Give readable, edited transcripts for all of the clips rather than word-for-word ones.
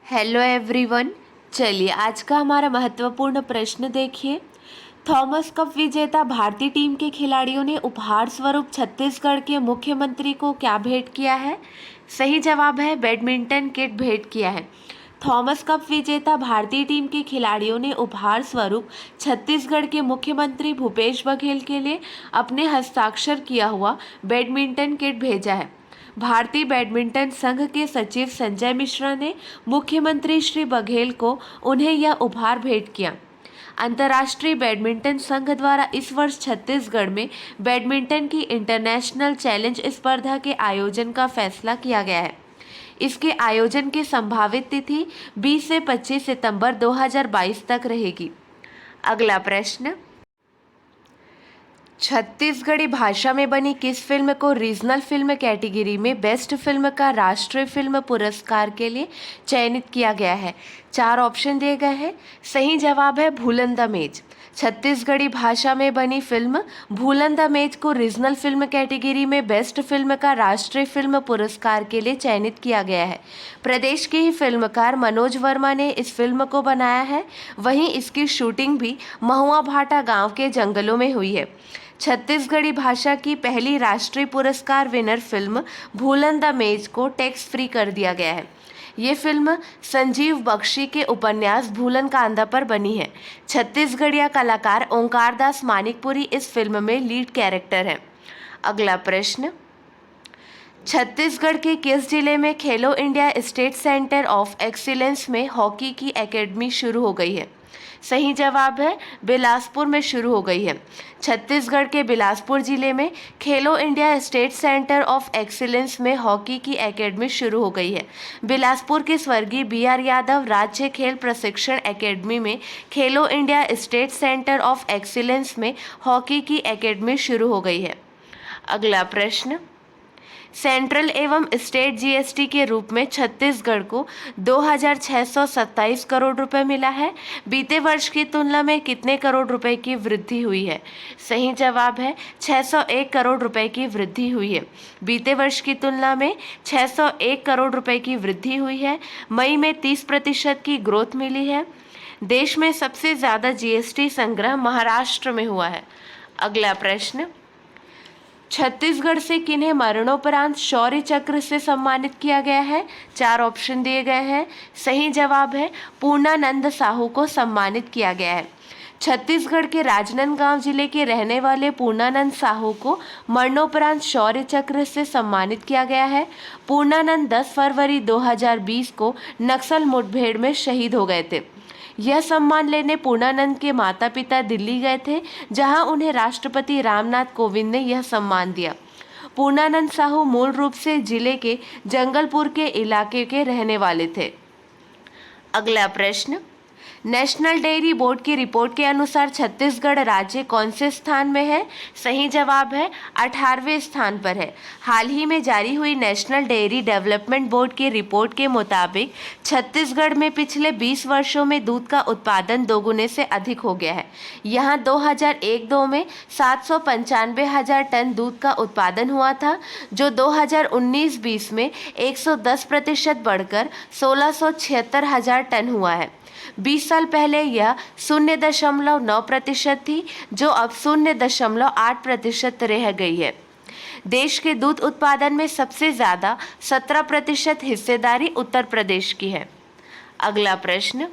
Hello everyone. चलिए आज का हमारा महत्वपूर्ण प्रश्न देखिए। थॉमस कप विजेता भारतीय टीम के खिलाड़ियों ने उपहार स्वरूप छत्तीसगढ़ के मुख्यमंत्री को क्या भेंट किया है? सही जवाब है बैडमिंटन किट भेंट किया है। थॉमस कप विजेता भारतीय टीम के खिलाड़ियों ने उपहार स्वरूप छत्तीसगढ़ के मुख्यमंत्री भूपेश बघेल के लिए अपने हस्ताक्षर किया हुआ बैडमिंटन किट भेजा है। भारतीय बैडमिंटन संघ के सचिव संजय मिश्रा ने मुख्यमंत्री श्री बघेल को उन्हें यह उपहार भेंट किया। अंतर्राष्ट्रीय बैडमिंटन संघ द्वारा इस वर्ष छत्तीसगढ़ में बैडमिंटन की इंटरनेशनल चैलेंज स्पर्धा के आयोजन का फैसला किया गया है। इसके आयोजन की संभावित तिथि 20 से 25 सितंबर 2022 तक रहेगी। अगला प्रश्न, छत्तीसगढ़ी भाषा में बनी किस फिल्म को रीजनल फिल्म कैटेगरी में बेस्ट फिल्म का राष्ट्रीय फिल्म पुरस्कार के लिए चयनित किया गया है? 4 ऑप्शन दिए गए हैं। सही जवाब है भूलन द मेज। छत्तीसगढ़ी भाषा में बनी फिल्म भूलन द मेज को रीजनल फिल्म कैटेगरी में बेस्ट फिल्म का राष्ट्रीय फिल्म पुरस्कार के लिए चयनित किया गया है। प्रदेश के ही फिल्मकार मनोज वर्मा ने इस फिल्म को बनाया है। वहीं इसकी शूटिंग भी महुआ भाटा गांव के जंगलों में हुई है। छत्तीसगढ़ी भाषा की पहली राष्ट्रीय पुरस्कार विनर फिल्म भूलन द मेज को टैक्स फ्री कर दिया गया है। ये फिल्म संजीव बख्शी के उपन्यास भूलन कांदा पर बनी है। छत्तीसगढ़िया कलाकार ओंकार दास मानिकपुरी इस फिल्म में लीड कैरेक्टर है। अगला प्रश्न, छत्तीसगढ़ के किस जिले में खेलो India state centre of excellence में हॉकी की एकेडमी शुरू हो गई है? सही जवाब है बिलासपुर में शुरू हो गई है। छत्तीसगढ़ के बिलासपुर जिले में खेलो India state centre of excellence में हॉकी की एकेडमी शुरू हो गई है। बिलासपुर के स्वर्गीय BR यादव राज्य खेल प्रशिक्षण एकेडमी में खेलो India state centre of excellence में हॉकी की एकेडमी शुरू हो गई है। अगला प्रश्न, सेंट्रल एवं स्टेट GST के रूप में छत्तीसगढ़ को 2627 करोड़ रुपए मिला है। बीते वर्ष की तुलना में कितने करोड़ रुपए की वृद्धि हुई है? सही जवाब है 601 करोड़ रुपए की वृद्धि हुई है। बीते वर्ष की तुलना में 601 करोड़ रुपए की वृद्धि हुई है। मई में 30% की ग्रोथ मिली है। देश में सबसे ज़्यादा GST संग्रह महाराष्ट्र में हुआ है। अगला प्रश्न, छत्तीसगढ़ से किन्हें मरणोपरांत शौर्य चक्र से सम्मानित किया गया है? 4 ऑप्शन दिए गए हैं। सही जवाब है पूर्णानंद साहू को सम्मानित किया गया है। छत्तीसगढ़ के राजनांदगांव जिले के रहने वाले पूर्णानंद साहू को मरणोपरांत शौर्य चक्र से सम्मानित किया गया है। पूर्णानंद 10 फरवरी 2020 को नक्सल मुठभेड़ में शहीद हो गए थे। यह सम्मान लेने पूर्णानंद के माता पिता दिल्ली गए थे, जहां उन्हें राष्ट्रपति रामनाथ कोविंद ने यह सम्मान दिया। पूर्णानंद साहू मूल रूप से जिले के जंगलपुर के इलाके के रहने वाले थे। अगला प्रश्न, नेशनल डेयरी बोर्ड की रिपोर्ट के अनुसार छत्तीसगढ़ राज्य कौन से स्थान में है? सही जवाब है 18वें स्थान पर है। हाल ही में जारी हुई नेशनल डेयरी डेवलपमेंट बोर्ड की रिपोर्ट के मुताबिक छत्तीसगढ़ में पिछले 20 वर्षों में दूध का उत्पादन दोगुने से अधिक हो गया है। यहाँ 2001-02 में 795,000 टन दूध का उत्पादन हुआ था, जो 2019-20 में 110% बढ़कर 1676,000 टन हुआ है। 20 साल पहले यह 0.9% थी, जो अब 0.8% रह गई है। देश के दूध उत्पादन में सबसे ज़्यादा 17% हिस्सेदारी उत्तर प्रदेश की है। अगला प्रश्न,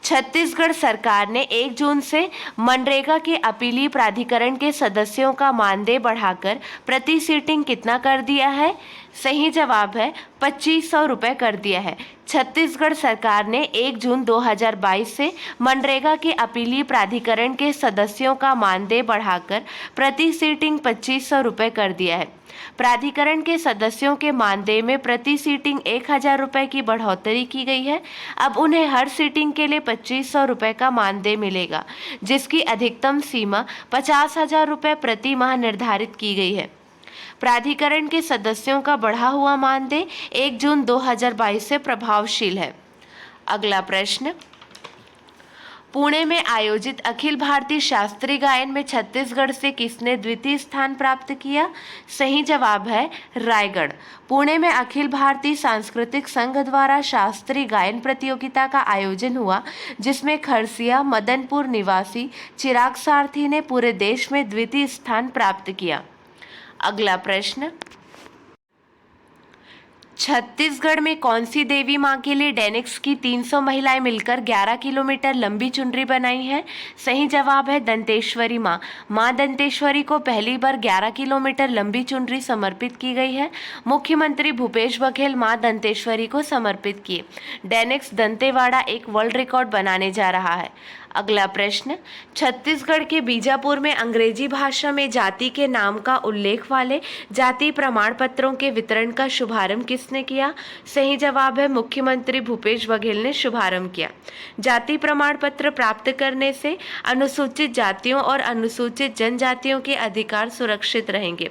छत्तीसगढ़ सरकार ने 1 जून से मनरेगा के अपीलीय प्राधिकरण के सदस्यों का मानदेय बढ़ाकर प्रति सीटिंग कितना कर दिया है? सही जवाब है 2500 रुपये कर दिया है। छत्तीसगढ़ सरकार ने 1 जून 2022 से मनरेगा के अपीलीय प्राधिकरण के सदस्यों का मानदेय बढ़ाकर प्रति सीटिंग 2500 रुपये कर दिया है। प्राधिकरण के सदस्यों के मानदेय में प्रति सीटिंग 1000 रुपये की बढ़ोतरी की गई है। अब उन्हें हर सीटिंग के लिए 2500 रुपये का मानदेय मिलेगा, जिसकी अधिकतम सीमा 50,000 रुपये प्रति माह निर्धारित की गई है। प्राधिकरण के सदस्यों का बढ़ा हुआ मानदेय 1 जून 2022 से प्रभावशील है। अगला प्रश्न, पुणे में आयोजित अखिल भारतीय शास्त्रीय गायन में छत्तीसगढ़ से किसने द्वितीय स्थान प्राप्त किया? सही जवाब है रायगढ़। पुणे में अखिल भारतीय सांस्कृतिक संघ द्वारा शास्त्रीय गायन प्रतियोगिता का आयोजन हुआ, जिसमें खरसिया मदनपुर निवासी चिराग सारथी ने पूरे देश में द्वितीय स्थान प्राप्त किया। अगला प्रश्न, छत्तीसगढ़ में कौन सी देवी मां के लिए डेनिक्स की 300 महिलाएं मिलकर 11 किलोमीटर लंबी चुनरी बनाई हैं? सही जवाब है दंतेश्वरी मां। मां दंतेश्वरी को पहली बार 11 किलोमीटर लंबी चुनरी समर्पित की गई है। मुख्यमंत्री भूपेश बघेल मां दंतेश्वरी को समर्पित किए। डेनिक्स दंतेवाड़ा एक वर्ल्ड रिकॉर्ड बनाने जा रहा है। अगला प्रश्न, छत्तीसगढ़ के बीजापुर में अंग्रेजी भाषा में जाति के नाम का उल्लेख वाले जाति प्रमाण पत्रों के वितरण का शुभारंभ किसने किया? सही जवाब है मुख्यमंत्री भूपेश बघेल ने शुभारंभ किया। जाति प्रमाण पत्र प्राप्त करने से अनुसूचित जातियों और अनुसूचित जनजातियों के अधिकार सुरक्षित रहेंगे।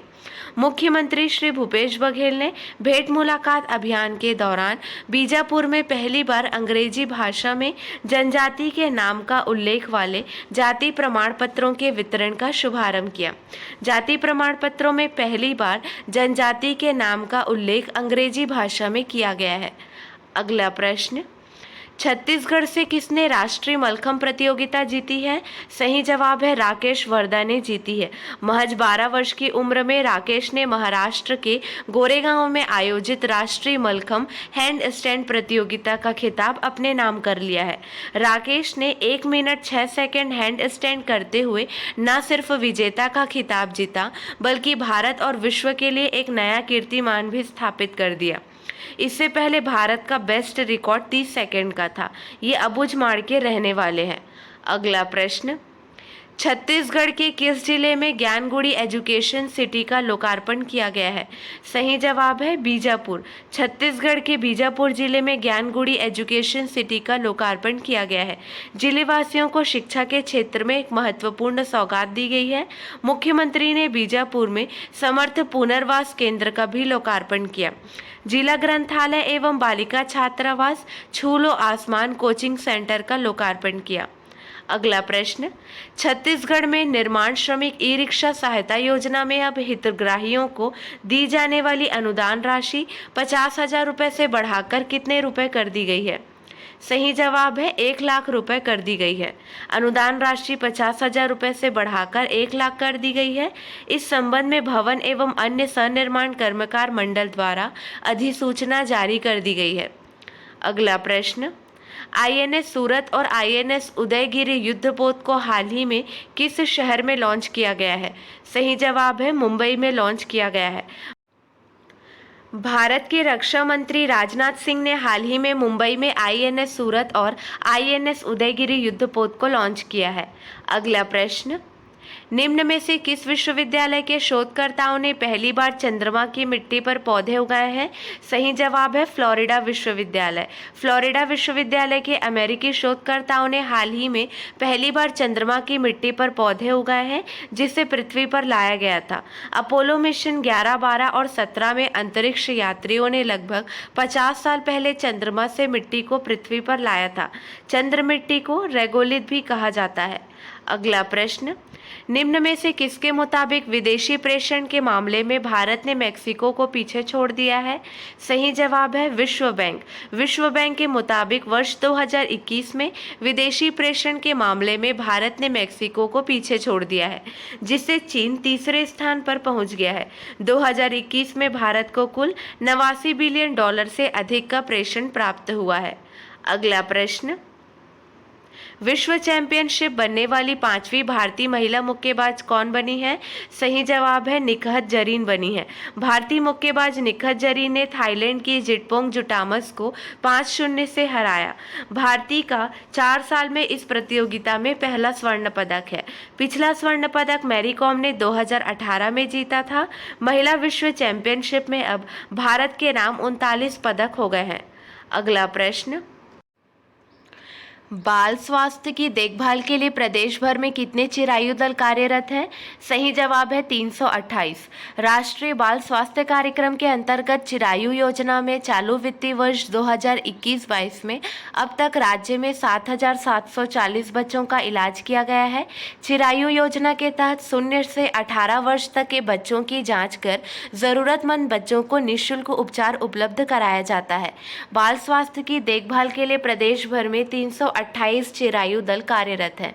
मुख्यमंत्री श्री भूपेश बघेल ने भेंट मुलाकात अभियान के दौरान बीजापुर में पहली बार अंग्रेजी भाषा में जनजाति के नाम का उल्लेख वाले जाति प्रमाण पत्रों के वितरण का शुभारंभ किया। जाति प्रमाण पत्रों में पहली बार जनजाति के नाम का उल्लेख अंग्रेजी भाषा में किया गया है। अगला प्रश्न, छत्तीसगढ़ से किसने राष्ट्रीय मलखंभ प्रतियोगिता जीती है? सही जवाब है राकेश वर्धा ने जीती है। महज 12 वर्ष की उम्र में राकेश ने महाराष्ट्र के गोरेगांव में आयोजित राष्ट्रीय मलखंभ हैंड स्टैंड प्रतियोगिता का खिताब अपने नाम कर लिया है। राकेश ने 1 मिनट 6 सेकंड हैंड स्टैंड करते हुए न सिर्फ विजेता का खिताब जीता, बल्कि भारत और विश्व के लिए एक नया कीर्तिमान भी स्थापित कर दिया। इससे पहले भारत का बेस्ट रिकॉर्ड 30 सेकंड का था। ये अबुझमाड़ के रहने वाले हैं। अगला प्रश्न, छत्तीसगढ़ के किस जिले में ज्ञानगुड़ी एजुकेशन सिटी का लोकार्पण किया गया है? सही जवाब है बीजापुर। छत्तीसगढ़ के बीजापुर जिले में ज्ञानगुड़ी एजुकेशन सिटी का लोकार्पण किया गया है। जिलेवासियों को शिक्षा के क्षेत्र में एक महत्वपूर्ण सौगात दी गई है। मुख्यमंत्री ने बीजापुर में समर्थ पुनर्वास केंद्र का भी लोकार्पण किया। जिला ग्रंथालय एवं बालिका छात्रावास छू लो आसमान कोचिंग सेंटर का लोकार्पण किया। अगला प्रश्न, छत्तीसगढ़ में निर्माण श्रमिक ई रिक्शा सहायता योजना में अब हितग्राहियों को दी जाने वाली अनुदान राशि 50,000 रुपये से बढ़ाकर कितने रुपए कर दी गई है? सही जवाब है 1 लाख रुपए कर दी गई है। अनुदान राशि 50,000 रुपये से बढ़ाकर 1 लाख कर दी गई है। इस संबंध में भवन एवं अन्य सनिर्माण कर्मकार मंडल द्वारा अधिसूचना जारी कर दी गई है। अगला प्रश्न, आईएनएस सूरत और आईएनएस उदयगिरी युद्धपोत को हाल ही में किस शहर में लॉन्च किया गया है? सही जवाब है मुंबई में लॉन्च किया गया है। भारत के रक्षा मंत्री राजनाथ सिंह ने हाल ही में मुंबई में आईएनएस सूरत और आईएनएस उदयगिरी युद्धपोत को लॉन्च किया है। अगला प्रश्न, निम्न में से किस विश्वविद्यालय के शोधकर्ताओं ने पहली बार चंद्रमा की मिट्टी पर पौधे उगाए हैं? सही जवाब है फ्लोरिडा विश्वविद्यालय। फ्लोरिडा विश्वविद्यालय के अमेरिकी शोधकर्ताओं ने हाल ही में पहली बार चंद्रमा की मिट्टी पर पौधे उगाए हैं, जिसे पृथ्वी पर लाया गया था। अपोलो मिशन 11, 12 और 17 में अंतरिक्ष यात्रियों ने लगभग 50 साल पहले चंद्रमा से मिट्टी को पृथ्वी पर लाया था। चंद्र मिट्टी को रेगोलिथ भी कहा जाता है। अगला प्रश्न, निम्न में से किसके मुताबिक विदेशी प्रेषण के मामले में भारत ने मेक्सिको को पीछे छोड़ दिया है? सही जवाब है विश्व बैंक। विश्व बैंक के मुताबिक वर्ष 2021 में विदेशी प्रेषण के मामले में भारत ने मेक्सिको को पीछे छोड़ दिया है, जिससे चीन तीसरे स्थान पर पहुंच गया है। 2021 में भारत को कुल 89 बिलियन डॉलर से अधिक का प्रेषण प्राप्त हुआ है। अगला प्रश्न, विश्व चैंपियनशिप बनने वाली 5वीं भारतीय महिला मुक्केबाज कौन बनी है? सही जवाब है निखत जरीन बनी है। भारतीय मुक्केबाज निखत जरीन ने थाईलैंड की जिटपोंग जुटामस को 5-0 से हराया। भारतीय का 4 साल में इस प्रतियोगिता में पहला स्वर्ण पदक है। पिछला स्वर्ण पदक मैरी कॉम ने 2018 में जीता था। महिला विश्व चैंपियनशिप में अब भारत के नाम 39 पदक हो गए हैं। अगला प्रश्न, बाल स्वास्थ्य की देखभाल के लिए प्रदेश भर में कितने चिरायु दल कार्यरत हैं? सही जवाब है 328। राष्ट्रीय बाल स्वास्थ्य कार्यक्रम के अंतर्गत चिरायु योजना में चालू वित्तीय वर्ष 2021-22 में अब तक राज्य में 7,740 बच्चों का इलाज किया गया है। चिरायु योजना के तहत 0 से 18 वर्ष तक के बच्चों की जांच कर जरूरतमंद बच्चों को निःशुल्क उपचार उपलब्ध कराया जाता है। बाल स्वास्थ्य की देखभाल के लिए प्रदेश भर में 328 चिरायु दल कार्यरत हैं।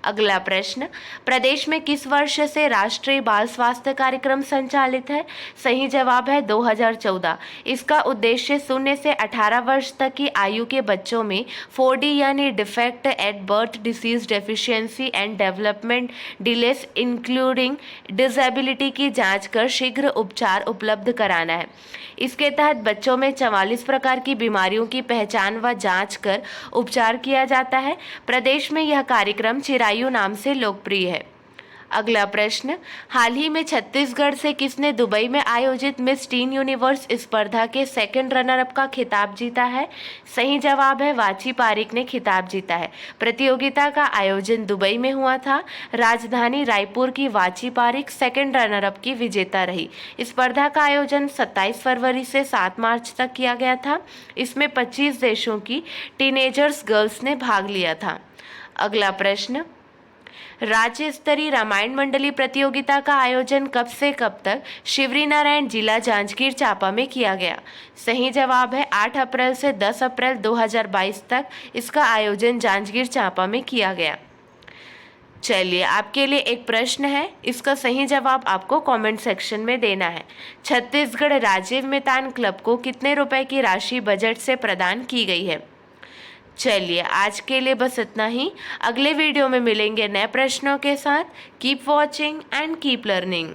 अगला प्रश्न, प्रदेश में किस वर्ष से राष्ट्रीय बाल स्वास्थ्य कार्यक्रम संचालित है? सही जवाब है 2014। इसका उद्देश्य 0 से 18 वर्ष तक की आयु के बच्चों में 4D यानी defect at birth, disease, deficiency and development delays including disability की जांच कर शीघ्र उपचार उपलब्ध कराना है। इसके तहत बच्चों में 44 प्रकार की बीमारियों की पहचान व जांच कर उपचार किया जाता है। प्रदेश में यह कार्यक्रम चिरायु नाम से लोकप्रिय है। अगला प्रश्न, हाल ही में छत्तीसगढ़ से किसने दुबई में आयोजित मिस टीन यूनिवर्स स्पर्धा के सेकंड रनर अप का खिताब जीता है? सही जवाब है वाची पारिक ने खिताब जीता है। प्रतियोगिता का आयोजन दुबई में हुआ था। राजधानी रायपुर की वाची पारिक सेकंड रनर अप की विजेता रही। स्पर्धा का आयोजन 27 फरवरी से 7 मार्च तक किया गया था। इसमें 25 देशों की टीनेजर्स गर्ल्स ने भाग लिया था। अगला प्रश्न, राज्य स्तरीय रामायण मंडली प्रतियोगिता का आयोजन कब से कब तक शिवरीनारायण जिला जांजगीर चांपा में किया गया? सही जवाब है 8 अप्रैल से 10 अप्रैल 2022 तक इसका आयोजन जांजगीर चांपा में किया गया। चलिए, आपके लिए एक प्रश्न है, इसका सही जवाब आपको कमेंट सेक्शन में देना है। छत्तीसगढ़ राजीव मितान क्लब को कितने रुपए की राशि बजट से प्रदान की गई है? चलिए, आज के लिए बस इतना ही। अगले वीडियो में मिलेंगे नए प्रश्नों के साथ। Keep watching and keep learning.